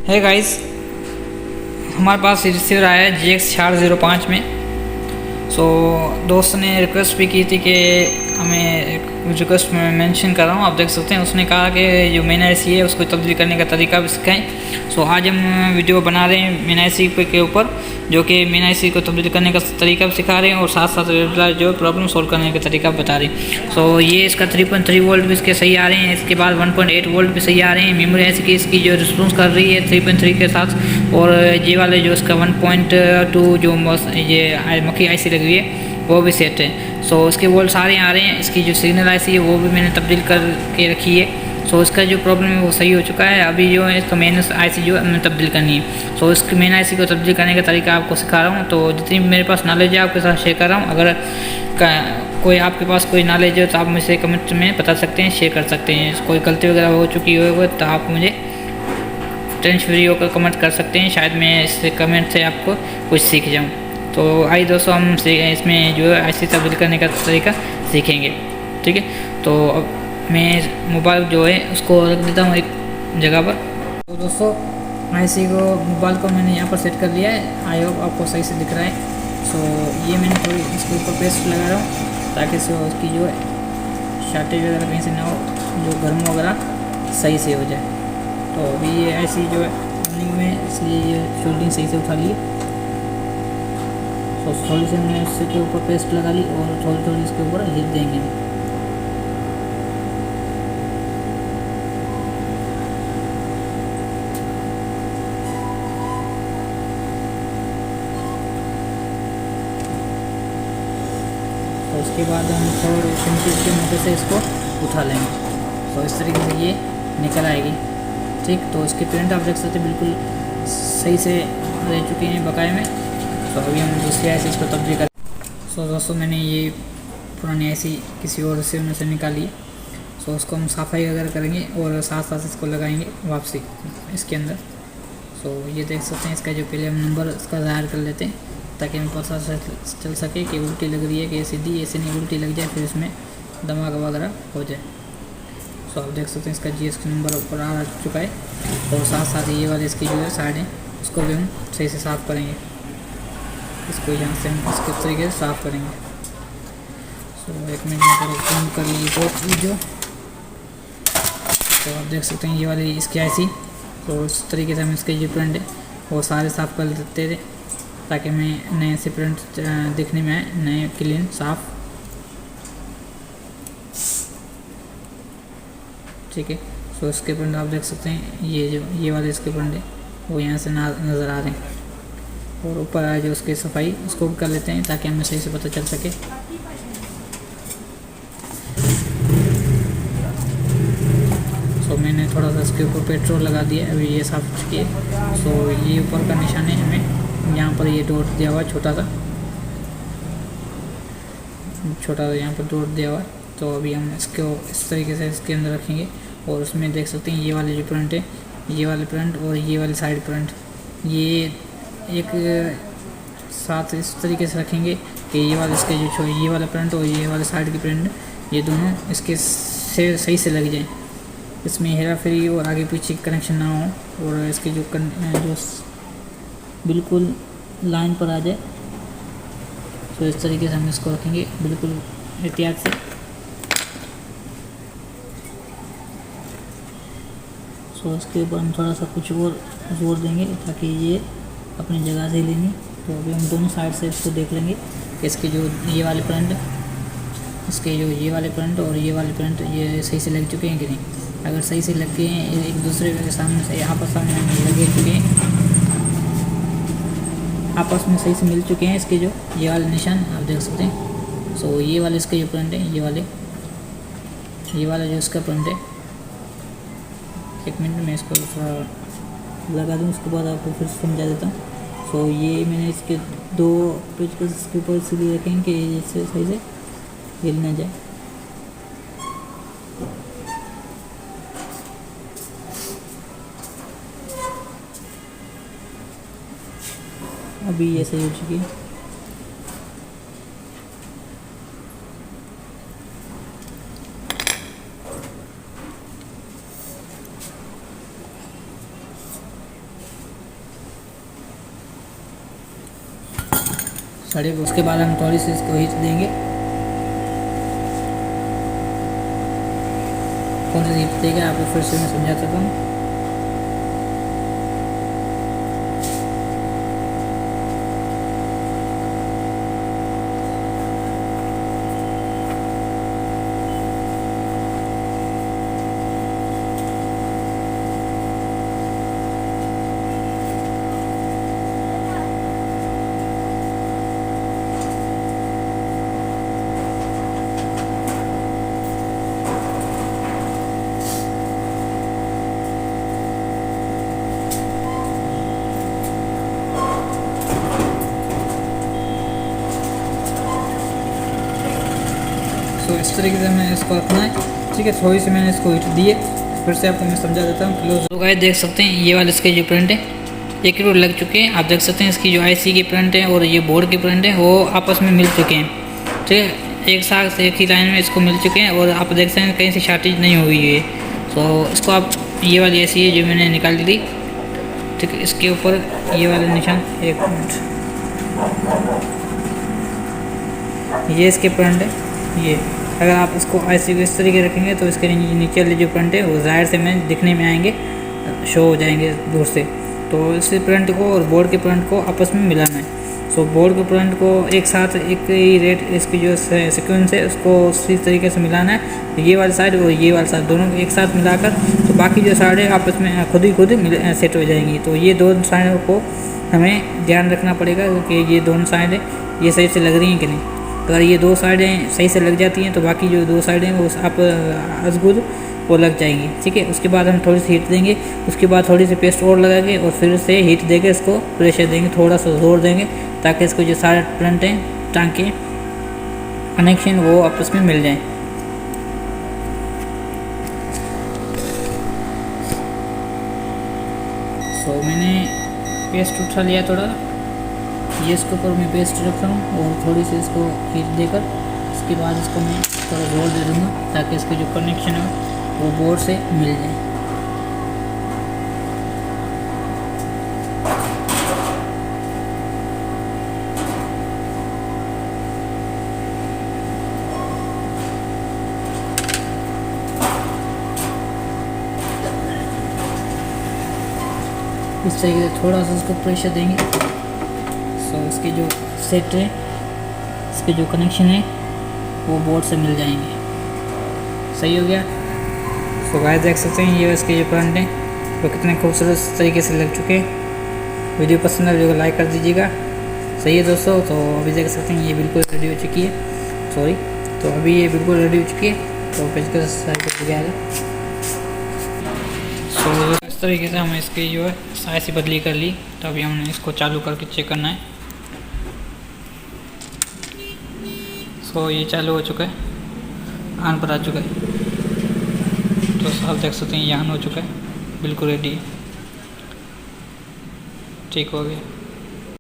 है गाइस, हमारे पास रिसीवर आया है GX405 में। दोस्त ने रिक्वेस्ट भी की थी कि हमें एक रिक्वेस्ट में मेंशन कर रहा हूँ, आप देख सकते हैं। उसने कहा कि जो मेन आईसी है उसको तब्दील करने का तरीका भी सिखाएं। आज हम वीडियो बना रहे हैं मेन आईसी के ऊपर, जो कि मेन आईसी को तब्दील करने का तरीका भी सिखा रहे हैं और साथ साथ जो प्रॉब्लम सॉल्व करने का तरीका बता रहे हैं। ये इसका 3.3 वोल्ट भी इसके सही आ रहे हैं, इसके बाद 1.8 वोल्ट भी सही आ रहे हैं। मेमोरी आईसी की इसकी जो रिस्पॉन्स कर रही है 3.3 के साथ, और ये वाले जो इसका 1.2 जो ये मक्खी आईसी लगी हुई है वो भी सेट है। इसके वोल्ट सारे आ रहे हैं। इसकी जो सिग्नल आईसी है वो भी मैंने तब्दील करके रखी है। इसका जो प्रॉब्लम है वो सही हो चुका है। अभी जो है इसका मेन आईसी जो हमें तब्दील करनी है। इसकी मेन आईसी को तब्दील करने का तरीका आपको सिखा रहा हूँ। तो जितनी मेरे पास नॉलेज है आपके साथ शेयर कर रहा हूँ। अगर कोई आपके पास कोई नॉलेज है तो आप मुझे कमेंट में बता सकते हैं, शेयर कर सकते हैं। कोई गलती वगैरह हो चुकी हो तो आप मुझे टेंशन वीडियो का कमेंट कर सकते हैं, शायद मैं इस कमेंट से आपको कुछ सीख जाऊँ। आइए दोस्तों, हम इसमें जो है आईसी तब्दील करने का तरीका सीखेंगे, ठीक है। अब मैं मोबाइल जो है उसको रख देता हूँ एक जगह पर। तो दोस्तों, आईसी को मोबाइल को मैंने यहाँ पर सेट कर लिया है। आई होप आपको सही से दिख रहा है। ये मैंने थोड़ी इसके ऊपर पेस्ट लगा रहा हूँ ताकि उसकी जो है शार्टेज वगैरह कहीं से ना हो, जो गर्म वगैरह सही से हो जाए। अभी ये आईसी जो है रनिंग में, इसलिए ये शोल्डिंग सही से उठा ली। थोड़ी सी हमने इसके ऊपर पेस्ट लगा ली और थोड़ी थोड़ी इसके ऊपर हिट देंगे। उसके बाद हम थोड़ी सिंपल के मदद से इसको उठा लेंगे। इस तरीके से ये निकल आएगी, ठीक। इसके प्रिंट आप देख सकते हैं बिल्कुल सही से रह चुके हैं बकाए में। अभी हम दूसरी आईसी इसको तब्दील कर। दोस्तों, मैंने ये पुरानी आईसी किसी और रिसीवर से निकाली है। उसको हम सफाई वगैरह करेंगे और साथ साथ इसको लगाएंगे वापसी इसके अंदर। ये देख सकते हैं, इसका जो पहले हम नंबर इसका ज़ाहिर कर लेते हैं ताकि हमें पता चल सके कि उल्टी लग रही है कि सीधी, ऐसे नहीं उल्टी लग जाए फिर इसमें धमाका वगैरह हो जाए। आप देख सकते हैं इसका GS नंबर ऊपर आ चुका है। और साथ साथ ये वाले इसकी जो है साइड है उसको भी हम सही से साफ़ करेंगे। इसको यहाँ से हम इसके तरीके से साफ़ करेंगे। एक मिनट में कम कर लीजिए बहुत वीडियो। आप देख सकते हैं ये वाली इसकी आईसी। इस तरीके से हम इसके जो प्रिंट है वो सारे साफ़ कर देते थे ताकि हमें नए से प्रिंट दिखने में आए, नए क्लीन साफ़, ठीक है। इसके प्रिंट आप देख सकते हैं, ये वाले इसके प्रिंट है वो यहाँ से नज़र आ रहे हैं। और ऊपर आए जो उसकी सफाई उसको भी कर लेते हैं ताकि हमें सही से पता चल सके। मैंने थोड़ा सा इसके ऊपर पेट्रोल लगा दिया, अभी ये साफ हो चुकी है। ये ऊपर का निशान है, हमें यहाँ पर ये डॉट दिया हुआ है छोटा सा यहाँ पर डॉट दिया हुआ है। अभी हम इसको इस तरीके से इसके अंदर रखेंगे। और उसमें देख सकते हैं ये वाले जो प्रिंट है, ये वाले प्रिंट और ये वाले साइड प्रिंट, ये एक साथ इस तरीके से रखेंगे कि ये वाले इसके जो ये वाला प्रिंट और ये वाले साइड की प्रिंट, ये दोनों इसके से सही से लग जाए, इसमें हेरा फेरी और आगे पीछे कनेक्शन ना हो और इसके जो बिल्कुल लाइन पर आ जाए। इस तरीके से हम इसको रखेंगे बिल्कुल एहतियात से। इसके ऊपर हम थोड़ा सा कुछ और जोर देंगे ताकि ये अपनी जगह से लेनी। अभी हम दोनों साइड से इसको देख लेंगे कि इसके जो ये वाले प्रिंट, इसके जो ये वाले प्रिंट और ये वाले प्रिंट ये सही से लग चुके हैं कि नहीं। अगर सही से लग गए हैं, एक दूसरे के सामने से आपस में लगे चुके हैं, आपस में सही से मिल चुके हैं, इसके जो ये वाले निशान आप देख सकते हैं। ये वाले इसके जो प्रिंट है, ये वाला जो इसका प्रिंट है, एक मिनट में इसको थोड़ा लगा दूँ, उसके बाद आपको फिर समझा देता हूँ। ये मैंने इसके 2 पेज को इसके ऊपर इसलिए रखेंगे कि इससे सही से हिल ना जाए। अभी ये सही हो चुकी है। सड़े। उसके बाद हम थोड़ी सी इसको हीट देंगे, कौन सी हीट देगा आपको फिर से मैं समझा देता हूँ। तो इस तरीके से हमें इसको रखना है, ठीक है। थोड़ी सी मैंने इसको हीट दी है, फिर से आपको मैं समझा देता हूँ क्लोज। तो गाइस देख सकते हैं ये वाले इसके जो प्रिंट है 1 किलो लग चुके हैं। आप देख सकते हैं इसकी जो आईसी की प्रिंट है और ये बोर्ड की प्रिंट है वो आपस में मिल चुके हैं, ठीक है। एक साथ एक ही लाइन में इसको मिल चुके हैं और आप देख सकते हैं कहीं से शार्टेज नहीं हुई है। तो इसको आप ये वाली ऐसी है जो मैंने निकाल दी, ठीक है। इसके ऊपर ये वाले निशान, एक मिनट, ये इसके प्रिंट है। ये अगर आप इसको ऐसे इस तरीके रखेंगे तो इसके नीचे वाले जो प्रिंट है वो ज़ाहिर से में दिखने में आएंगे, शो हो जाएंगे दूर से। तो इस प्रिंट को और बोर्ड के प्रिंट को आपस में मिलाना है। सो बोर्ड के प्रिंट को एक साथ एक ही रेट इसकी जो सीक्वेंस है उसको उसी तरीके से मिलाना है। ये वाली साइड और ये वाली साइड दोनों एक साथ मिलाकर, तो बाकी जो साइड है आपस में खुद ही सेट हो जाएंगी। तो ये दोनों साइडों को हमें ध्यान रखना पड़ेगा क्योंकि ये दोनों साइड है ये सही से लग रही हैं कि नहीं। अगर ये 2 साइडें सही से लग जाती हैं तो बाकी जो 2 साइडें वो आप अजगुद वो लग जाएंगी, ठीक है। उसके बाद हम थोड़ी सी हीट देंगे, उसके बाद थोड़ी सी पेस्ट और लगाएंगे और फिर से हीट देके इसको प्रेशर देंगे, थोड़ा सा जोर देंगे ताकि इसको जो सारे प्रिंट हैं टांके कनेक्शन वो आपस में मिल जाएं। सो मैंने पेस्ट उठा लिया थोड़ा, ये इसके ऊपर मैं पेस्ट रख रहा हूँ और थोड़ी सी इसको हीट देकर इसके बाद इसको मैं थोड़ा जोर दे दूँगा ताकि इसके जो कनेक्शन है वो बोर्ड से मिल जाए। इस तरीके से थोड़ा सा इसको प्रेशर देंगे। सो इसके जो सेट है, इसके जो कनेक्शन है वो बोर्ड से मिल जाएंगे। सही हो गया। सो गाइस देख सकते हैं ये इसके जो प्रिंट हैं वो कितने खूबसूरत तरीके से लग चुके हैं। वीडियो पसंद है वीडियो को लाइक कर दीजिएगा। सही है दोस्तों। तो अभी देख सकते हैं ये बिल्कुल रेडी हो चुकी है, सॉरी, तो अभी ये बिल्कुल रेडी हो चुकी है। तो पेचकस साइड पर गया है। सो इस तरीके से हमें इसकी जो है साइज से बदली कर ली। तो अभी हमने इसको चालू करके चेक करना है। सो ये चालू हो चुका है, ऑन पर आ चुका है। तो आप देख सकते हैं ये ऑन हो चुका है, बिल्कुल रेडी है, ठीक हो गया।